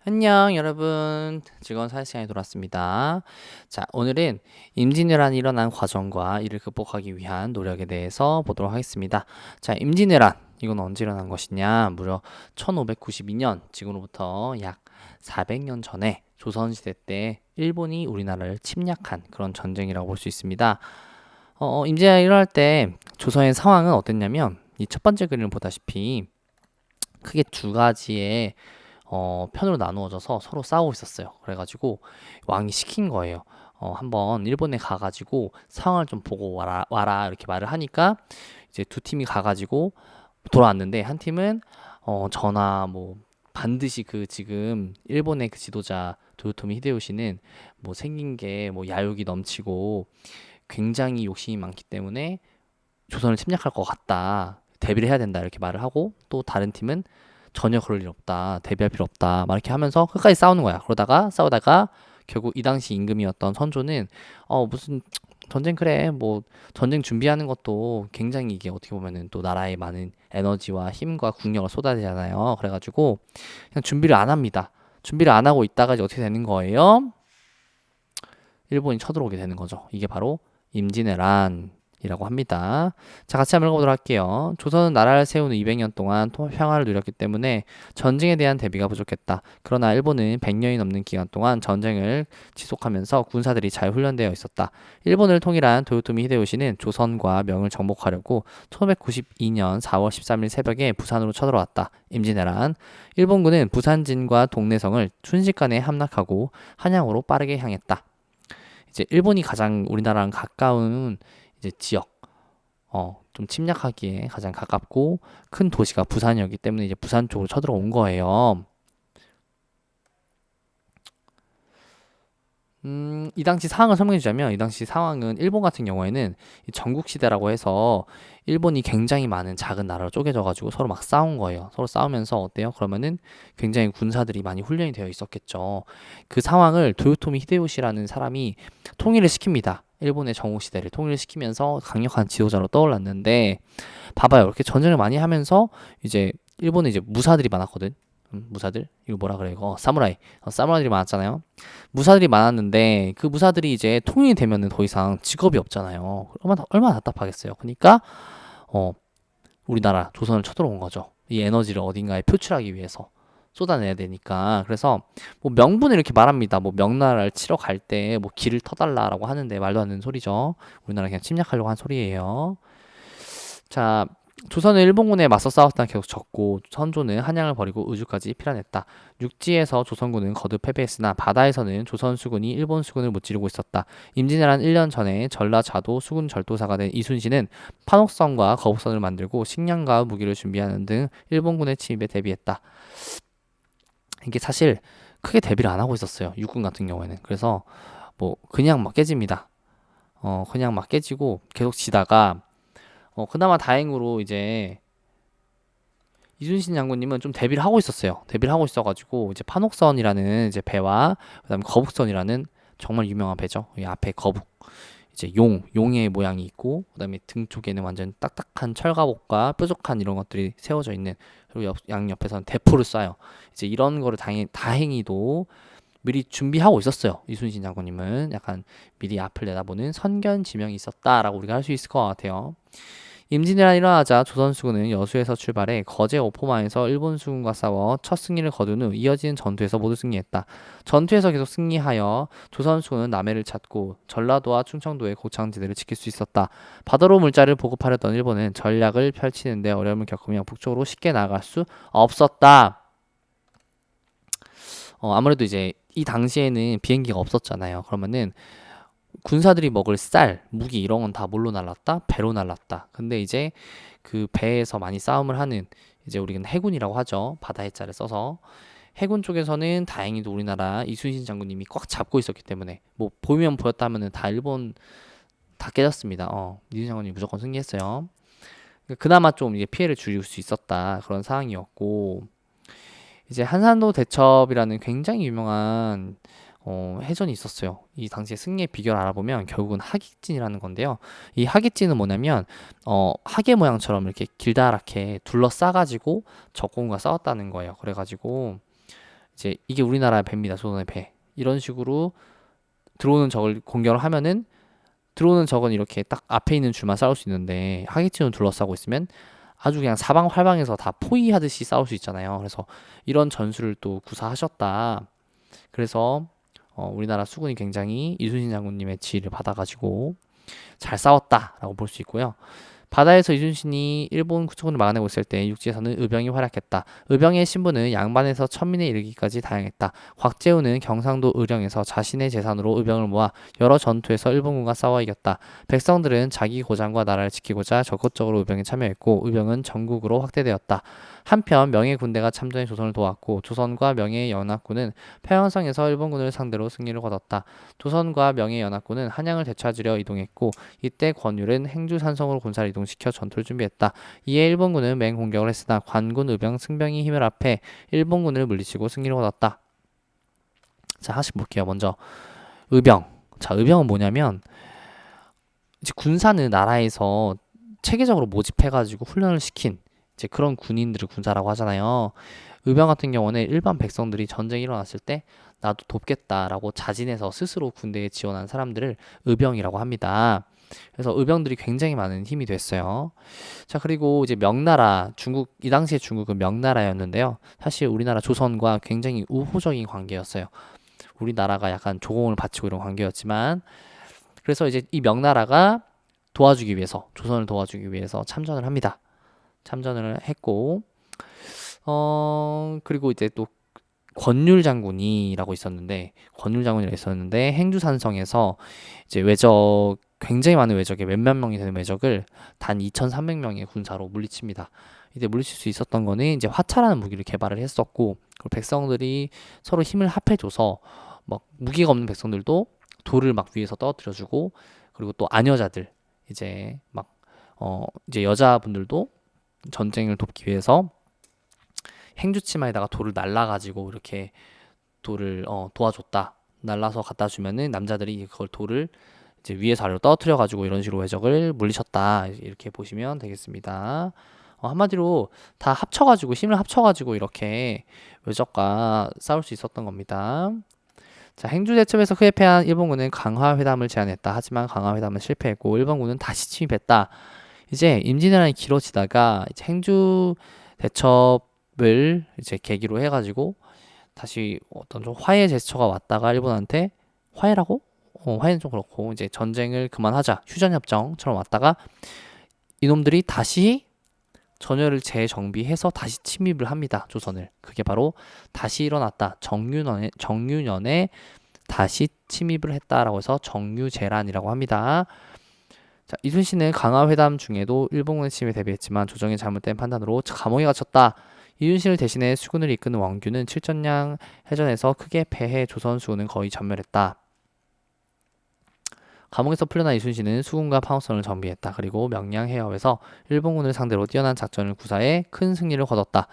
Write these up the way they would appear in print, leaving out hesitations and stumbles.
안녕 여러분, 즐거운 사회 시간이 돌아왔습니다. 자, 오늘은 임진왜란이 일어난 과정과 이를 극복하기 위한 노력에 대해서 보도록 하겠습니다. 자, 임진왜란 이건 언제 일어난 것이냐? 무려 1592년, 지금으로부터 약 400년 전에 조선시대 때 일본이 우리나라를 침략한 그런 전쟁이라고 볼 수 있습니다. 임진왜란이 일어날 때 조선의 상황은 어땠냐면, 이 첫 번째 그림을 보다시피 크게 두 가지의 편으로 나누어져서 서로 싸우고 있었어요. 그래가지고 왕이 시킨 거예요. 한번 일본에 가가지고 상황을 좀 보고 와라 이렇게 말을 하니까 이제 두 팀이 가가지고 돌아왔는데, 한 팀은 전하 뭐 반드시 그 지금 일본의 그 지도자 도요토미 히데요시는 뭐 생긴 게 뭐 야욕이 넘치고 굉장히 욕심이 많기 때문에 조선을 침략할 것 같다, 대비를 해야 된다 이렇게 말을 하고, 또 다른 팀은 전혀 그럴 일 없다, 대비할 필요 없다 막 이렇게 하면서 끝까지 싸우는 거야. 그러다가 싸우다가 결국 이 당시 임금이었던 선조는 무슨 전쟁, 그래 뭐 전쟁 준비하는 것도 굉장히 이게 어떻게 보면은 또 나라에 많은 에너지와 힘과 국력을 쏟아야 되잖아요. 그래가지고 그냥 준비를 안 합니다. 준비를 안 하고 있다가 이제 어떻게 되는 거예요? 일본이 쳐들어오게 되는 거죠. 이게 바로 임진왜란이라고 합니다. 자, 같이 한번 읽어보도록 할게요. 조선은 나라를 세운 후 200년 동안 평화를 누렸기 때문에 전쟁에 대한 대비가 부족했다. 그러나 일본은 100년이 넘는 기간 동안 전쟁을 지속하면서 군사들이 잘 훈련되어 있었다. 일본을 통일한 도요토미 히데요시는 조선과 명을 정복하려고 1592년 4월 13일 새벽에 부산으로 쳐들어왔다. 임진왜란. 일본군은 부산진과 동래성을 순식간에 함락하고 한양으로 빠르게 향했다. 이제 일본이 가장 우리나라랑 가까운 이제 지역, 좀 침략하기에 가장 가깝고 큰 도시가 부산이었기 때문에 이제 부산 쪽으로 쳐들어온 거예요. 이 당시 상황을 설명해 주자면, 이 당시 상황은 일본 같은 경우에는 이 전국시대라고 해서 일본이 굉장히 많은 작은 나라로 쪼개져 가지고 서로 막 싸운 거예요. 서로 싸우면서 어때요? 그러면은 굉장히 군사들이 많이 훈련이 되어 있었겠죠. 그 상황을 도요토미 히데요시라는 사람이 통일을 시킵니다. 일본의 전국시대를 통일을 시키면서 강력한 지도자로 떠올랐는데, 봐봐요. 이렇게 전쟁을 많이 하면서 이제 일본에 이제 무사들이 많았거든. 무사들? 이거 뭐라 그래, 이거 사무라이. 사무라이들이 많았잖아요. 무사들이 많았는데 그 무사들이 이제 통일이 되면은 더 이상 직업이 없잖아요. 얼마나 답답하겠어요. 그러니까 어 우리나라 조선을 쳐들어온 거죠. 이 에너지를 어딘가에 표출하기 위해서 쏟아내야 되니까. 그래서 뭐 명분을 이렇게 말합니다. 뭐 명나라를 치러 갈 때 뭐 길을 터달라라고 하는데, 말도 안 되는 소리죠. 우리나라 그냥 침략하려고 한 소리예요. 자, 조선은 일본군에 맞서 싸웠다가 계속 졌고, 선조는 한양을 버리고 의주까지 피난했다. 육지에서 조선군은 거듭 패배했으나 바다에서는 조선 수군이 일본 수군을 무찌르고 있었다. 임진왜란 1년 전에 전라자도 수군 절도사가 된 이순신은 판옥선과 거북선을 만들고 식량과 무기를 준비하는 등 일본군의 침입에 대비했다. 이게 사실 크게 대비를 안 하고 있었어요, 육군 같은 경우에는. 그래서 뭐 그냥 막 깨집니다. 그냥 막 깨지고 계속 지다가 그나마 다행으로 이제 이순신 장군님은 좀 대비를 하고 있었어요. 대비를 하고 있어가지고 이제 판옥선이라는 이제 배와 그다음에 거북선이라는 정말 유명한 배죠. 이 앞에 거북, 이제 용의 모양이 있고, 그다음에 등 쪽에는 완전 딱딱한 철갑옷과 뾰족한 이런 것들이 세워져 있는, 그리고 양옆에서는 대포를 쏴요. 이제 이런 거를 다행히도 미리 준비하고 있었어요. 이순신 장군님은 약간 미리 앞을 내다보는 선견지명이 있었다라고 우리가 할 수 있을 것 같아요. 임진왜란이 일어나자 조선 수군은 여수에서 출발해 거제 오포마에서 일본 수군과 싸워 첫 승리를 거둔 후 이어지는 전투에서 모두 승리했다. 전투에서 계속 승리하여 조선 수군은 남해를 찾고 전라도와 충청도의 고창지대를 지킬 수 있었다. 바다로 물자를 보급하려던 일본은 전략을 펼치는데 어려움을 겪으며 북쪽으로 쉽게 나아갈 수 없었다. 아무래도 이제 이 당시에는 비행기가 없었잖아요. 그러면은 군사들이 먹을 쌀, 무기 이런 건 다 뭘로 날랐다? 배로 날랐다. 근데 이제 그 배에서 많이 싸움을 하는, 이제 우리는 해군이라고 하죠. 바다 해자를 써서. 해군 쪽에서는 다행히도 우리나라 이순신 장군님이 꽉 잡고 있었기 때문에 뭐 보이면 보였다면은 다 일본 다 깨졌습니다. 이순신 장군님이 무조건 승리했어요. 그나마 좀 이제 피해를 줄일 수 있었다, 그런 상황이었고, 이제 한산도 대첩이라는 굉장히 유명한 해전이 있었어요. 이 당시에 승리의 비결을 알아보면 결국은 하깃진이라는 건데요. 이 하깃진은 뭐냐면 하계 모양처럼 이렇게 길다랗게 둘러싸가지고 적군과 싸웠다는 거예요. 그래가지고 이제 이게 우리나라의 배입니다. 조선의 배. 이런 식으로 들어오는 적을 공격을 하면은 들어오는 적은 이렇게 딱 앞에 있는 줄만 싸울 수 있는데 하객진을 둘러싸고 있으면 아주 그냥 사방팔방에서 다 포위하듯이 싸울 수 있잖아요. 그래서 이런 전술을 또 구사하셨다. 그래서 우리나라 수군이 굉장히 이순신 장군님의 지휘를 받아가지고 잘 싸웠다라고 볼 수 있고요. 바다에서 이순신이 일본 수군을 막아내고 있을 때 육지에서는 의병이 활약했다. 의병의 신분은 양반에서 천민에 이르기까지 다양했다. 곽재우는 경상도 의령에서 자신의 재산으로 의병을 모아 여러 전투에서 일본군과 싸워 이겼다. 백성들은 자기 고장과 나라를 지키고자 적극적으로 의병에 참여했고 의병은 전국으로 확대되었다. 한편 명예 군대가 참전해 조선을 도왔고 조선과 명예 연합군은 평양성에서 일본군을 상대로 승리를 거뒀다. 조선과 명예 연합군은 한양을 되찾으려 이동했고 이때 권율은 행주산성으로 군사를 이동시켜 전투를 준비했다. 이에 일본군은 맹공격을 했으나 관군 의병 승병이 힘을 합해 일본군을 물리치고 승리를 거뒀다. 자, 하나씩 볼게요. 먼저 의병. 자, 의병은 뭐냐면 이제 군사는 나라에서 체계적으로 모집해가지고 훈련을 시킨 이제 그런 군인들을 군사라고 하잖아요. 의병 같은 경우는 일반 백성들이 전쟁이 일어났을 때 나도 돕겠다라고 자진해서 스스로 군대에 지원한 사람들을 의병이라고 합니다. 그래서 의병들이 굉장히 많은 힘이 됐어요. 자, 그리고 이제 명나라, 중국, 이 당시에 중국은 명나라였는데요. 사실 우리나라 조선과 굉장히 우호적인 관계였어요. 우리나라가 약간 조공을 바치고 이런 관계였지만, 그래서 이제 이 명나라가 도와주기 위해서, 조선을 도와주기 위해서 참전을 합니다. 참전을 했고, 그리고 이제 또 권율 장군이라고 있었는데, 행주산성에서 이제 굉장히 많은 외적의 몇몇 명이 되는 외적을 단 2,300명의 군사로 물리칩니다. 이때 물리칠 수 있었던 거는 이제 화차라는 무기를 개발을 했었고, 그리고 백성들이 서로 힘을 합해줘서 막 무기가 없는 백성들도 돌을 막 위에서 떨어뜨려주고, 그리고 또 아녀자들 이제 막 이제 여자분들도 전쟁을 돕기 위해서 행주치마에다가 돌을 날라가지고 이렇게 돌을 도와줬다. 날라서 갖다 주면은 남자들이 그걸 돌을 이제 위에서 아래로 떨어뜨려 가지고 이런 식으로 외적을 물리쳤다. 이렇게 보시면 되겠습니다. 한마디로 다 합쳐가지고 힘을 합쳐가지고 이렇게 외적과 싸울 수 있었던 겁니다. 자, 행주대첩에서 크게 패한 일본군은 강화회담을 제안했다. 하지만 강화회담은 실패했고 일본군은 다시 침입했다. 이제 임진왜란이 길어지다가 이제 행주대첩을 이제 계기로 해가지고 다시 어떤 좀 화해 제스처가 왔다가 일본한테 화해라고? 화해는 좀 그렇고 이제 전쟁을 그만하자 휴전협정처럼 왔다가 이놈들이 다시 전열을 재정비해서 다시 침입을 합니다. 조선을. 그게 바로 다시 일어났다. 정유년에 다시 침입을 했다라고 해서 정유재란이라고 합니다. 자, 이순신은 강화회담 중에도 일본군의 침입에 대비했지만 조정의 잘못된 판단으로 감옥에 갇혔다. 이순신을 대신해 수군을 이끄는 왕규는 칠전량 해전에서 크게 패해 조선 수군은 거의 전멸했다. 감옥에서 풀려난 이순신은 수군과 파우선을 정비했다. 그리고 명량 해협에서 일본군을 상대로 뛰어난 작전을 구사해 큰 승리를 거뒀다.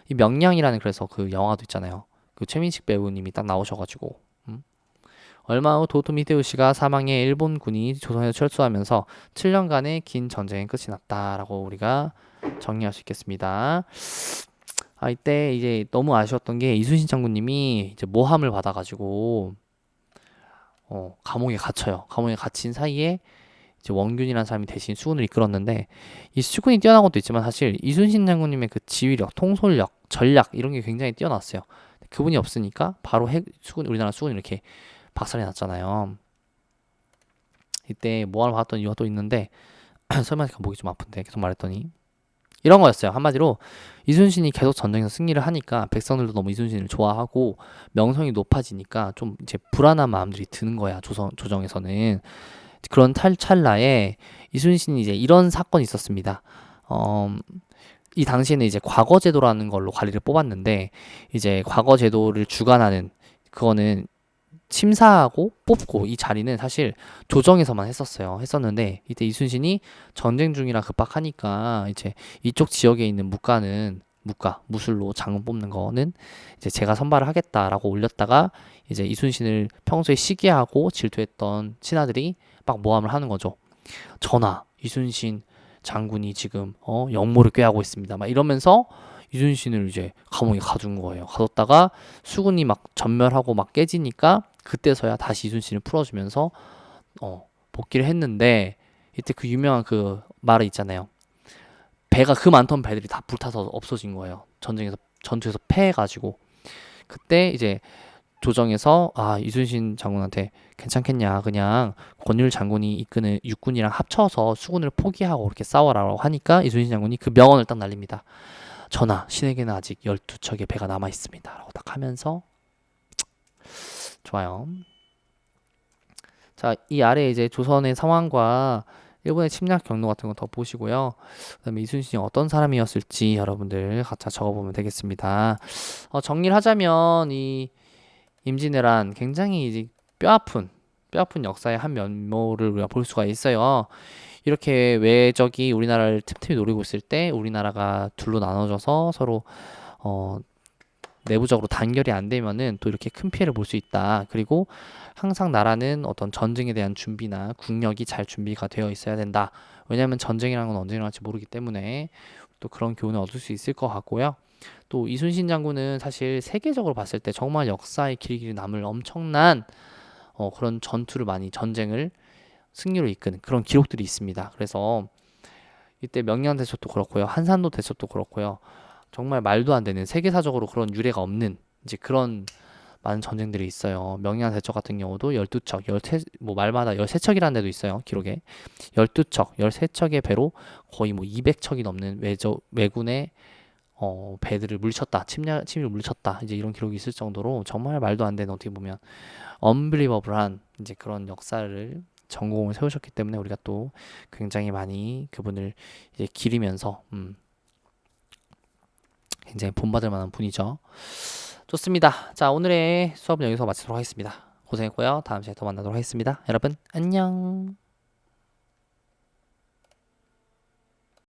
이 명량이라는 그래서 그 영화도 있잖아요. 그 최민식 배우님이 딱 나오셔가지고 얼마 후 도토미 히데요시가 사망해 일본군이 조선에서 철수하면서 7년간의 긴 전쟁이 끝이 났다라고 우리가 정리할 수 있겠습니다. 이때 이제 너무 아쉬웠던 게 이순신 장군님이 이제 모함을 받아가지고 감옥에 갇혀요. 감옥에 갇힌 사이에 이제 원균이라는 사람이 대신 수군을 이끌었는데 이 수군이 뛰어난 것도 있지만 사실 이순신 장군님의 그 지휘력, 통솔력, 전략 이런 게 굉장히 뛰어났어요. 그분이 없으니까 바로 우리나라 수군이 이렇게 박살이 났잖아요. 이때 모함을 받았던 이유가 또 있는데 설명하니까 목이 좀 아픈데 계속 말했더니 이런 거였어요. 한마디로 이순신이 계속 전쟁에서 승리를 하니까 백성들도 너무 이순신을 좋아하고 명성이 높아지니까 좀 이제 불안한 마음들이 드는 거야. 조정에서는. 그런 찰나에 이순신이 이제 이런 사건이 있었습니다. 이 당시에는 이제 과거제도라는 걸로 관리를 뽑았는데 이제 과거제도를 주관하는 그거는 심사하고 뽑고 이 자리는 사실 조정에서만 했었는데 이때 이순신이 전쟁 중이라 급박하니까 이제 이쪽 지역에 있는 무술로 장군 뽑는 거는 이제 제가 선발을 하겠다라고 올렸다가 이제 이순신을 평소에 시기하고 질투했던 신하들이 막 모함을 하는 거죠. 전하, 이순신 장군이 지금 역모를 꾀하고 있습니다. 막 이러면서 이순신을 이제 감옥에 가둔 거예요. 가뒀다가 수군이 막 전멸하고 막 깨지니까 그때서야 다시 이순신을 풀어주면서 복귀를 했는데, 이때 그 유명한 그 말이 있잖아요. 배가 그 많던 배들이 다 불타서 없어진 거예요. 전투에서 패해가지고. 그때 이제 조정에서 이순신 장군한테 괜찮겠냐, 그냥 권율 장군이 이끄는 육군이랑 합쳐서 수군을 포기하고 그렇게 싸워라라고 하니까 이순신 장군이 그 명언을 딱 날립니다. 전하, 신에게는 아직 12척의 배가 남아 있습니다 라고 딱 하면서. 좋아요. 자, 이 아래 이제 조선의 상황과 일본의 침략 경로 같은 거 더 보시고요. 그다음에 이순신이 어떤 사람이었을지 여러분들 각자 적어보면 되겠습니다. 정리를 하자면 이 임진왜란 굉장히 이제 뼈아픈 역사의 한 면모를 우리가 볼 수가 있어요. 이렇게 외적이 우리나라를 틈틈이 노리고 있을 때 우리나라가 둘로 나눠져서 서로 내부적으로 단결이 안 되면은 또 이렇게 큰 피해를 볼 수 있다. 그리고 항상 나라는 어떤 전쟁에 대한 준비나 국력이 잘 준비가 되어 있어야 된다. 왜냐하면 전쟁이라는 건 언제 일어날지 모르기 때문에 또 그런 교훈을 얻을 수 있을 것 같고요. 또 이순신 장군은 사실 세계적으로 봤을 때 정말 역사에 길이 남을 엄청난 그런 전쟁을 승리로 이끄는 그런 기록들이 있습니다. 그래서 이때 명량 대첩도 그렇고요, 한산도 대첩도 그렇고요, 정말 말도 안 되는, 세계사적으로 그런 유례가 없는 이제 그런 많은 전쟁들이 있어요. 명량 대첩 같은 경우도 12척, 말마다 13척이라는 데도 있어요. 기록에 12척, 13척의 배로 거의 200척이 넘는 왜군의 배들을 물쳤다, 침입을 물쳤다, 이제 이런 기록이 있을 정도로 정말 말도 안 되는, 어떻게 보면 언빌리버블한 이제 그런 역사를 전공을 세우셨기 때문에 우리가 또 굉장히 많이 그분을 이제 기리면서 굉장히 본받을 만한 분이죠. 좋습니다. 자, 오늘의 수업은 여기서 마치도록 하겠습니다. 고생했고요. 다음 시간에 또 만나도록 하겠습니다. 여러분 안녕.